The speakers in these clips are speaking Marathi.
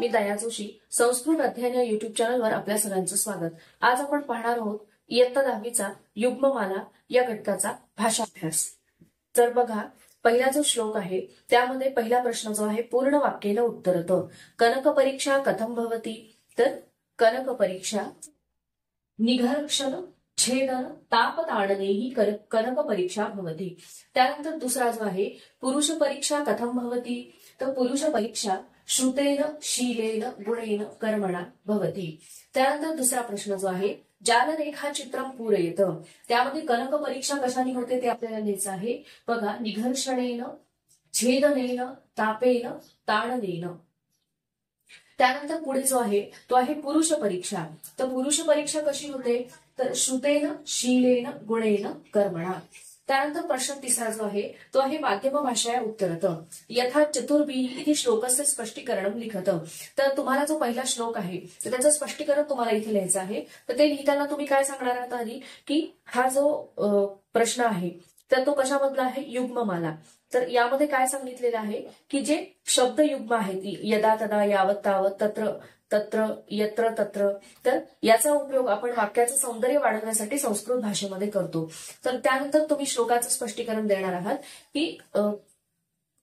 मी दया जोशी. संस्कृत अध्ययन या युट्यूब चॅनलवर आपल्या सगळ्यांचं स्वागत. आज आपण पाहणार आहोत इयत्ता 10वीचा युग्ममाला या घटकाचा भाषाभ्यास. तर बघा, पहिला जो श्लोक आहे त्यामध्ये पहिला प्रश्न जो आहे पूर्ण वाक्येन उत्तरत. कनक परीक्षा कथम भवती. तर कनक परीक्षा निघर्षण छेदन तापताडनेही कनक परीक्षा भवती. त्यानंतर दुसरा जो आहे पुरुष परीक्षा कथम भवती. तर पुरुष परीक्षा श्रुतेन शीलेन गुणेन कर्मणा भवती. त्यानंतर दुसरा प्रश्न जो आहे जालरेखा चित्रम पूरयत. त्यामध्ये कनक परीक्षा कशाने होते ते आपल्याला लिहायचं आहे. बघा, निघर्षणेन छेदनेन तापेन ताडनेन. त्यानंतर पुढे जो आहे तो आहे पुरुष परीक्षा. तर पुरुष परीक्षा कशी होते, तर श्रुतेन शीलेन गुणेन कर्मणा. त्यानंतर प्रश्न तिसरा जो आहे तो आहे माध्यम भाषया उत्तरत. यथा चतुर्भिः इति श्लोकस्य स्पष्टीकरणं लिखत. तर तुम्हाला जो पहिला श्लोक आहे तर त्याचं स्पष्टीकरण तुम्हाला इथे लिहायचं आहे. तर ते लिहिताना तुम्ही काय सांगणार आहात आधी, की हा जो प्रश्न आहे तर तो कशामधला आहे, युग्ममाला. तर यामध्ये काय सांगितलेलं आहे की जे शब्द युग्म आहेत, यदा तदा यावत तावत तत्र तत्र यत्र तत्र, तर याचा उपयोग आपण वाक्याचं सौंदर्य वाढवण्यासाठी संस्कृत भाषेमध्ये करतो. तर त्यानंतर तुम्ही श्लोकाचं स्पष्टीकरण देणार आहात की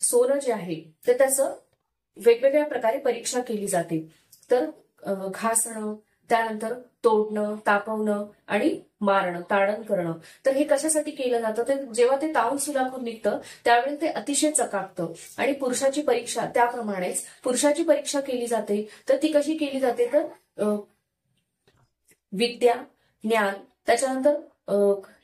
सोनं जे आहे तर त्याचं वेगवेगळ्या प्रकारे परीक्षा केली जाते. तर घासणं, त्यानंतर तोडणं, तापवणं आणि मारणं, ताडण करणं. तर हे कशासाठी केलं जातं, तर जेव्हा ते तावून सुलाखून निघतं त्यावेळी ते अतिशय चकाकतं. आणि पुरुषाची परीक्षा त्याप्रमाणेच पुरुषाची परीक्षा केली जाते. तर ती कशी केली जाते, तर विद्या, ज्ञान, त्याच्यानंतर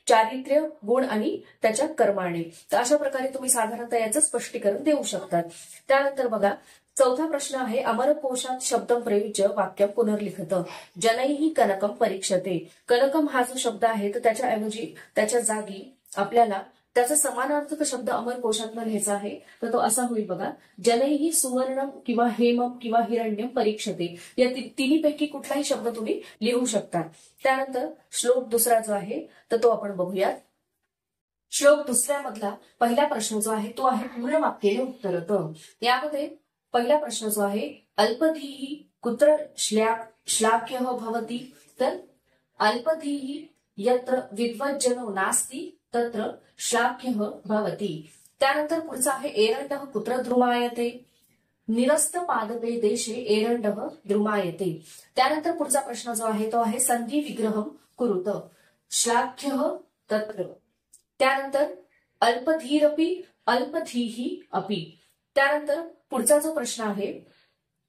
चारित्र्य, गुण आणि त्याच्या कर्माने. तर अशा प्रकारे तुम्ही साधारणतः याचं स्पष्टीकरण देऊ शकतात. त्यानंतर बघा, चौथा प्रश्न आहे अमरकोशात शब्दम प्रयुज्य वाक्य पुनर्लिखत. जनैहि कनकम परीक्षते. कनकम हा जो शब्द आहे तर त्याच्याऐवजी त्याच्या जागी आपल्याला त्याचा समानार्थक शब्द अमरकोशात लिहायचा आहे. तर तो असा होईल बघा, जनैहि सुवर्णम किंवा हेमम किंवा हिरण्यम परीक्षते. या तिन्हीपैकी कुठलाही शब्द तुम्ही लिहू शकता. त्यानंतर श्लोक दुसरा जो आहे तर तो आपण बघूयात. श्लोक दुसऱ्यामधला पहिला प्रश्न जो आहे तो आहे पूर्ण वाक्याने उत्तरत. यामध्ये पहिला प्रश्न जो आहे अल्पधीहि कुत्र श्लाघ्यः भवति. तर अल्पधीहि यत्र विद्वज्जनो नास्ति तत्र श्लाघ्यः भवति. त्यानंतर पुढचा आहे एरंडः कुत्र द्रुमायते. निरस्त पादपे देशे एरंडः द्रुमायते. त्यानंतर पुढचा प्रश्न जो आहे तो आहे संधी विग्रहम कुरुत श्लाघ्यः तत्र. त्यानंतर अल्पधीरपि अल्पधीहि अपि. त्यानंतर पुढचा जो प्रश्न आहे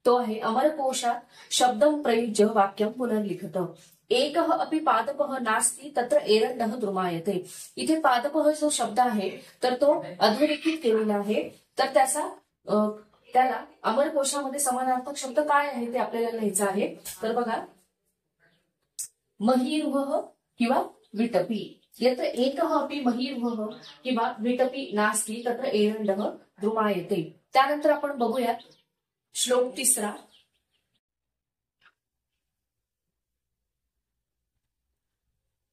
तो आहे अमरकोशात शब्दम प्रयुज्य वाक्यम पुनर्लिखत. एकः अपि पादपः नास्ति तत्र एरंडः द्रुमायते. इथे पादपः जो शब्द आहे तर तो अधोरेखित केलेला आहे. तर त्याला अमरकोशामध्ये समानार्थक शब्द काय आहे ते आपल्याला लिहायचं आहे. तर बघा, महीरुहः किंवा विटपी. यत्र एकः अपि महीरुहः किंवा विटपी नास्ति तत्र एरंडः द्रुमायते. त्यानंतर आपण बघूयात श्लोक तिसरा.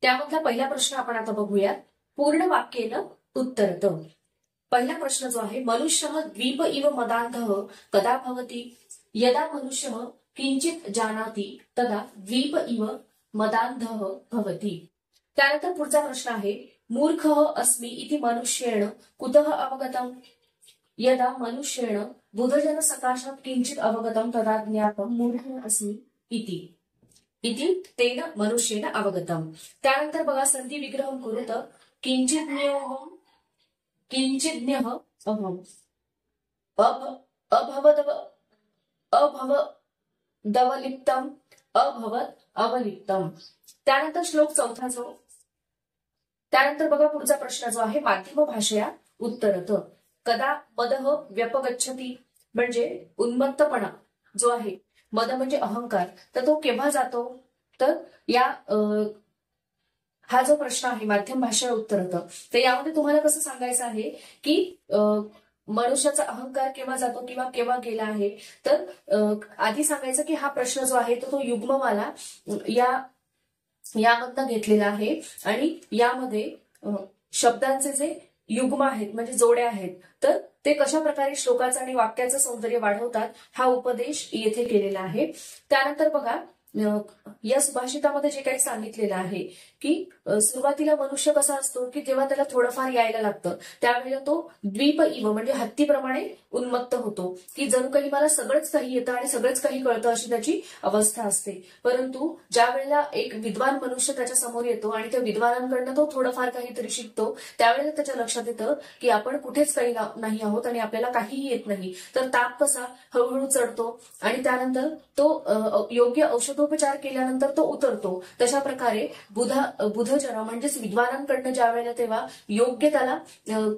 त्यामधला पहिला प्रश्न आपण आता बघूयात. पूर्ण वाक्येन उत्तरत. पहिला प्रश्न जो आहे मनुष्यः द्वीप इव मदान्धः कदा भवति. यदा मनुष्यः किंचित जानाति तदा द्वीप इव मदान्धः भवति. त्यानंतर पुढचा प्रश्न आहे मूर्खः अस्मि इति मनुष्येण कुतः अवगतम्. यदा मनुष्येण बुधजन सकाशात किंचित अवगतम तदा ज्ञातम मूर्खः अस्मि इति तेन मनुष्येण अवगतम. त्यानंतर बघा संधी विग्रहम कुरुत किंचिज्ञः अहम अभवदवलिप्तम अभवत अवलिप्तम. त्यानंतर श्लोक चौथा जो. त्यानंतर बघा पुढचा प्रश्न जो आहे माध्यम भाषया उत्तरत. कदा मदः व्यपगच्छति. म्हणजे उन्मत्तपणा जो आहे, मद म्हणजे अहंकार, तर तो केव्हा जातो. तर या हा जो प्रश्न आहे माध्यम भाषा उत्तरत. तर यामध्ये तुम्हाला कसं सांगायचं आहे की मनुष्याचा अहंकार केव्हा जातो किंवा केव्हा गेला आहे. तर आधी सांगायचं की हा प्रश्न जो आहे तो युग्ममाला यामधनं घेतलेला आहे. आणि यामध्ये शब्दांचे जे युग्म आहेत म्हणजे जोड्या आहेत तर ते कशा प्रकारे श्लोकाचं आणि वाक्याचं सौंदर्य वाढवतात हा उपदेश येथे केलेला आहे. त्यानंतर बघा या सुभाषितामध्ये जे काही सांगितलेलं आहे की सुरुवातीला मनुष्य कसा असतो की जेव्हा त्याला थोडंफार यायला लागतं त्यावेळेला तो द्वीप इव म्हणजे हत्तीप्रमाणे उन्मत्त होतो की जणू काही मला सगळंच काही येतं आणि सगळंच काही कळतं अशी त्याची अवस्था असते. परंतु ज्या वेळेला एक विद्वान मनुष्य त्याच्या समोर येतो आणि त्या विद्वानांकडनं तो थोडंफार काहीतरी शिकतो त्यावेळेला त्याच्या लक्षात येतं की आपण कुठेच काही नाही आहोत आणि आपल्याला काहीही येत नाही. तर ताप कसा हळूहळू चढतो आणि त्यानंतर तो योग्य औषधोपचार केल्यानंतर तो उतरतो. तशा प्रकारे बुधजन म्हणजेच विद्वानांकडनं ज्या वेळेला तेव्हा योग्य त्याला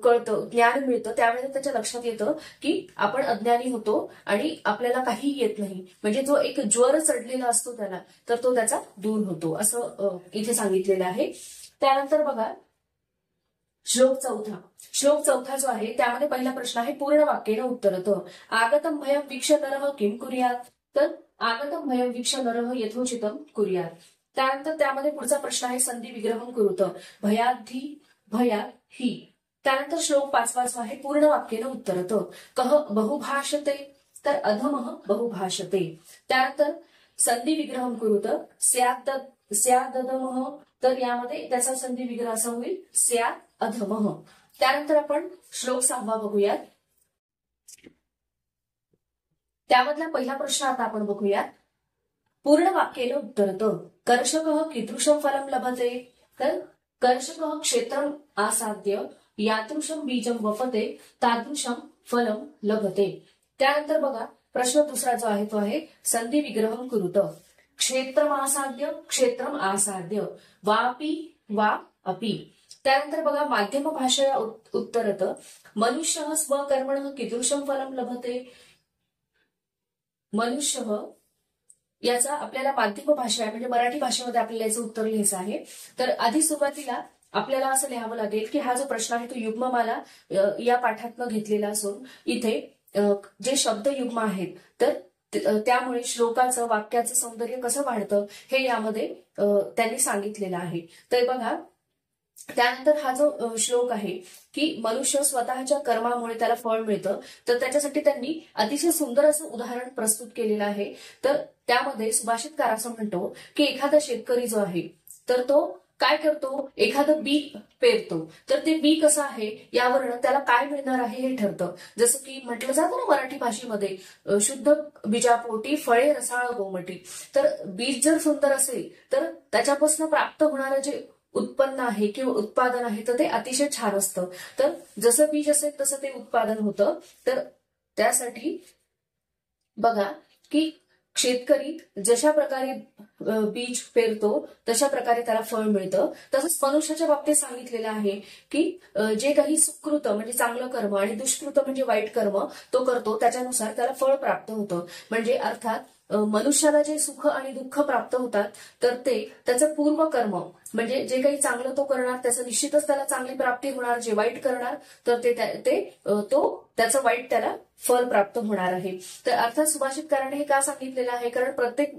कळतं ज्ञान मिळतं त्यावेळेला त्याच्या लक्षात येतं की आपण अज्ञानी होतो आणि आपल्याला काही येत नाही. म्हणजे जो एक ज्वर चढलेला असतो त्याला तर तो त्याचा दूर होतो असं इथे सांगितलेलं आहे. त्यानंतर बघा श्लोक चौथा जो आहे त्यामध्ये पहिला प्रश्न आहे पूर्ण वाक्येनं उत्तरत. आगतम भयम वीक्ष नरः किम कुर्यात. तर आगतम भयम वीक्ष नरः यथोचितम कुर्यात. त्यानंतर त्यामध्ये पुढचा प्रश्न आहे संधी विग्रहम कुरुत भयाद्धि भयात ही. त्यानंतर श्लोक पाचवा जो आहे पूर्ण वाक्येनं उत्तरत. कह बहुभाषते तर अधमः बहुभाषते. त्यानंतर संधी विग्रहम कुरुत स्यादमः तर यामध्ये त्याचा संधी विग्रह असा होईल स्याद अधमः. त्यानंतर आपण श्लोक 6 बघूयात. त्यामधला पहिला प्रश्न आता आपण बघूयात. पूर्ण वाक्येनं उत्तरत. कर्षकः कीदृशं फलं लभते तर कर्षकः क्षेत्रम आसाद्य यादृशं बीजं वपते तादृशं फलं लभते. त्यानंतर बघा प्रश्न दुसरा जो आहे तो आहे संधी विग्रहम कुरुत. क्षेत्रम आसाद्य वापी वा अपि. त्यानंतर बघा माध्यम भाषया उत्तरत. मनुष्यः स्वकर्मणः कीदृशं फलं लभते. मनुष्य याचा आपल्याला माध्यम भाषा आहे म्हणजे मराठी भाषेमध्ये आपल्याला याचं उत्तर लिहायचं आहे. तर आधी सुरुवातीला आपल्याला असं लिहावं लागेल की हा जो प्रश्न आहे तो युग्ममाला या पाठातनं घेतलेला असून इथे जे शब्द युग्म आहेत तर त्यामुळे श्लोकाचं वाक्याचं सौंदर्य कसं वाढतं हे यामध्ये त्यांनी सांगितलेलं आहे. तर बघा त्यानंतर हा जो श्लोक आहे की मनुष्य स्वतःच्या कर्मामुळे त्याला फळ मिळतं तर त्याच्यासाठी त्यांनी अतिशय सुंदर असं उदाहरण प्रस्तुत केलेलं आहे. तर त्यामध्ये सुभाषितकार असं म्हणतो की एखादा शेतकरी जो आहे तर तो काय करतो एखादं बी पेरतो तर ते बी कसं आहे यावरनं त्याला काय मिळणार आहे हे ठरतं. जसं की म्हटलं जातं ना मराठी भाषेमध्ये शुद्ध बीजापोटी फळे रसाळ गोमटी. तर बीज जर सुंदर असेल तर त्याच्यापासून प्राप्त होणारं जे उत्पन्न आहे किंवा उत्पादन आहे तर ते अतिशय छान असतं. तर जसं बीज असेल तसं ते उत्पादन होतं. तर त्यासाठी बघा की शेतकरी जशा प्रकारे बीज पेरतो तशा प्रकारे त्याला फळ मिळतं. तसंच मनुष्याच्या बाबतीत सांगितलेलं आहे की जे काही सुकृत म्हणजे चांगलं कर्म आणि दुष्कृत म्हणजे वाईट कर्म तो करतो त्याच्यानुसार त्याला फळ प्राप्त होतं. म्हणजे अर्थात मनुष्याला जे सुख आणि दुःख प्राप्त होतात तर ते त्याचं पूर्व कर्म म्हणजे जे काही चांगलं तो करणार त्याचं निश्चितच त्याला चांगली प्राप्ती होणार. जे वाईट करणार तर त्याचं वाईट त्याला फल प्राप्त होणार आहे. तर अर्थात सुभाषितकाराने हे का सांगितलेलं आहे कारण प्रत्येक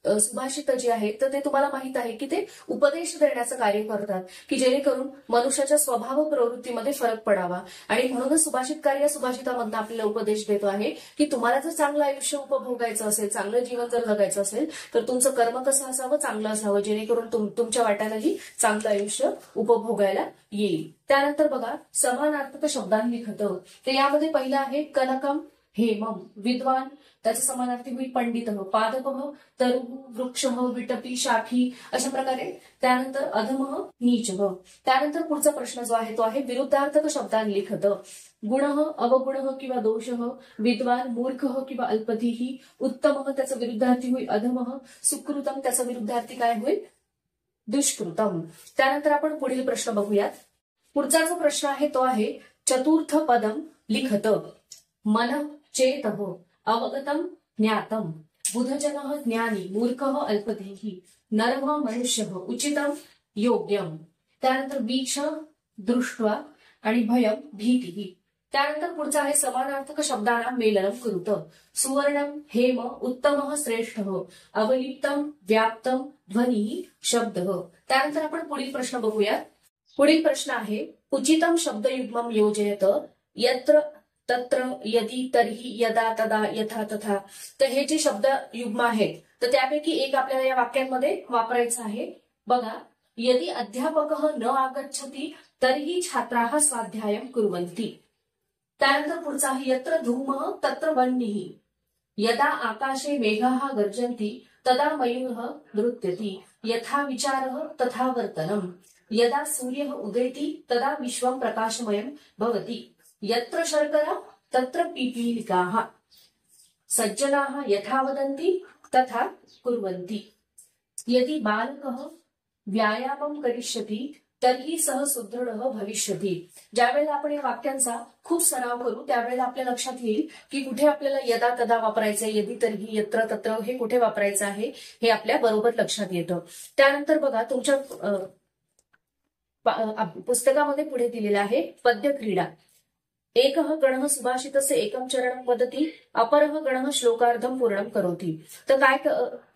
सुभाषित जे आहेत तर ते तुम्हाला माहित आहे की ते उपदेश देण्याचं कार्य करतात की जेणेकरून मनुष्याच्या स्वभाव प्रवृत्तीमध्ये फरक पडावा. आणि म्हणूनच सुभाषितकार या सुभाषितामधून आपल्याला उपदेश देतो आहे की तुम्हाला जर चांगलं आयुष्य उपभोगायचं असेल चांगलं जीवन जर जगायचं असेल तर तुमचं कर्म कसं असावं चांगलं असावं जेणेकरून तुमच्या वाट्यालाही चांगलं आयुष्य उपभोगायला येईल. त्यानंतर बघा समानार्थक शब्दांनी लिखत. तर यामध्ये पहिलं आहे कनकम हेमम विद्वान त्याचे समानार्थी होईल पंडित पादप तरु वृक्ष विटपी शाखी अशा प्रकारे. त्यानंतर अधम नीच. त्यानंतर पुढचा प्रश्न जो आहे तो आहे विरुद्धार्थक शब्दांनी लिखत. गुण अवगुण किंवा दोष विद्वान मूर्ख किंवा अल्पधीही उत्तम त्याचा विरुद्धार्थी होईल अधम सुकृतम त्याचा विरुद्धार्थी काय होईल दुष्कृतम. त्यानंतर आपण पुढील प्रश्न बघूयात. पुढचा जो प्रश्न आहे तो आहे चतुर्थ पदम लिखत. मन चेत अवगतम ज्ञातम बुधजन ज्ञानी मूर्ख अल्पधेही नरः मनुष्य उचितम योग्यम. त्यानंतर वीक्ष दृष्ट्वा आणि भयम भीती. त्यानंतर पुढचा आहे समानार्थक शब्दांना मेलनम कुरुत. सुवर्णम हेम उत्तम श्रेष्ठ अवलिप्तम व्याप्तम ध्वनी शब्द. त्यानंतर आपण पुढील प्रश्न बघूया. पुढील प्रश्न आहे उचितम शब्दयुग्मम योजयत यत्र तत्र, यदि, तर्हि, यदा, तदा, यथा, तथा. तर हे जे शब्द युग्म आहेत तर त्यापैकी एक आपल्याला या वाक्यांमध्ये वापरायचं आहे. बघा, यदि अध्यापकः न आगच्छति तर्हि छात्राः स्वाध्यायं कुर्वन्ति. त्यानंतर पुढचा आहे यत्र धूमः तत्र वह्निः. यदा आकाशे मेघाः गर्जन्ति तदा मयूरः नृत्यति. यथा विचारः तथा वर्तनम्. यदा सूर्यः उदेति तदा विश्वं प्रकाशमयं भवति. यत्र शर्करा तत्र पीपीलिकाः. सज्जनाः यथा वदन्ति तथा कुर्वन्ति. यदि बालकः व्यायामं करिष्यति तर्हि सः सुदृढः भविष्यति. ज्यावेळेला आपण या वाक्यांचा खूप सराव करू त्यावेळेला आपल्या लक्षात येईल की कुठे आपल्याला यदा तदा वापरायचंय, यदि तर्हि, यत्र तत्र हे कुठे वापरायचं आहे हे आपल्या बरोबर लक्षात येतं. त्यानंतर बघा तुमच्या पुस्तकामध्ये पुढे दिलेलं आहे पद्य क्रीडा. एकः गणः सुभाषितस्य एकं चरणं वदति, अपरः गणः श्लोकार्धं पूर्णं करोति. तर काय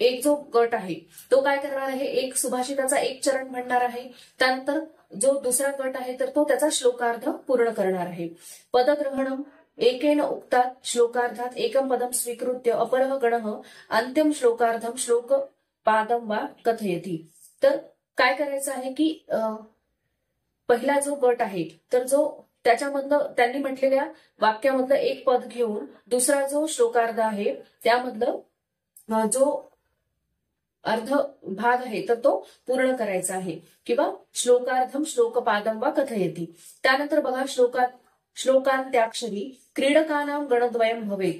एक जो गट आहे तो काय करणार आहे, एक सुभाषिताचा एक चरण म्हणणार आहे. त्यानंतर जो दुसरा गट आहे तर तो त्याचा श्लोकार्ध पूर्ण करणार आहे. पदग्रहणम एकेन उक्तात् श्लोकार्धात् एकं पदं स्वीकृत्य अपरः गणः अंतिम श्लोकार्धं श्लोक पादं वा कथयति. तर काय करायचं आहे की पहिला जो गट आहे तर जो त्याच्यामधलं त्यांनी म्हटलेल्या वाक्यामधलं एक पद घेऊन दुसरा जो श्लोकार्ध आहे त्यामधलं जो अर्ध भाग आहे तर तो पूर्ण करायचा आहे किंवा श्लोकार्धम श्लोकपादम वा कथयति. त्यानंतर बघा श्लोकांत्याक्षरी क्रीडकानां गणद्वयं भवेत्.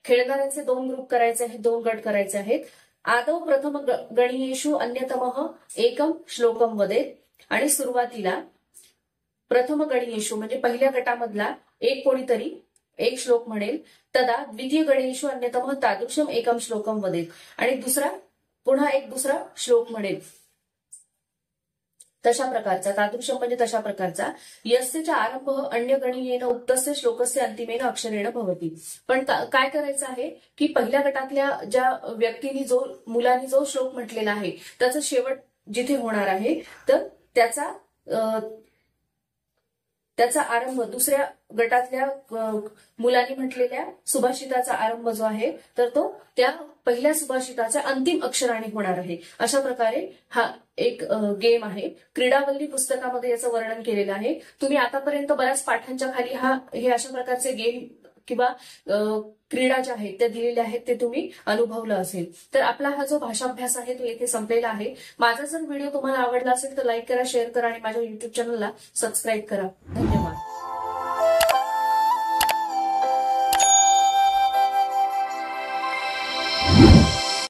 खेळणाऱ्यांचे दोन ग्रुप करायचे आहेत, दोन गट करायचे आहेत. आदौ प्रथम गणीयेषु अन्यतमः एकं श्लोकं वदेत्. आणि सुरुवातीला प्रथम गणीयेषु म्हणजे पहिल्या गटामधला एक कोणीतरी एक श्लोक म्हणेल. तदा द्वितीय गणेषु अन्यतमः तादृशम एकम श्लोकम वदेत. आणि दुसरा पुन्हा एक दुसरा श्लोक म्हणेल तशा प्रकारचा. तादृशम म्हणजे तशा प्रकारचा. यस्यचा आरंभ अन्य गणीयेन उक्तस्य श्लोकस्य अंतिमेन अक्षरेण भवति. पण काय करायचं आहे की पहिल्या गटातल्या ज्या व्यक्तीने मुलांनी जो श्लोक म्हटलेला आहे त्याचा शेवट जिथे होणार आहे तर त्याचा आरंभ दुसऱ्या गटातल्या मुलांनी म्हटलेल्या सुभाषिताचा आरंभ जो आहे तर तो त्या पहिल्या सुभाषिताच्या अंतिम अक्षराने होणार आहे. अशा प्रकारे हा एक गेम आहे. क्रीडावल्ली पुस्तकामध्ये याचं वर्णन केलेलं आहे. तुम्ही आतापर्यंत बऱ्याच पाठांच्या खाली हे अशा प्रकारचे गेम किंवा क्रीडा ज्या आहेत त्या दिलेल्या आहेत ते तुम्ही अनुभवलं असेल. तर आपला हा जो भाषाभ्यास आहे तो येथे संपलेला आहे. माझा जर व्हिडिओ तुम्हाला आवडला असेल तर लाईक करा, शेअर करा आणि माझ्या युट्यूब चॅनलला सबस्क्राईब करा. धन्यवाद.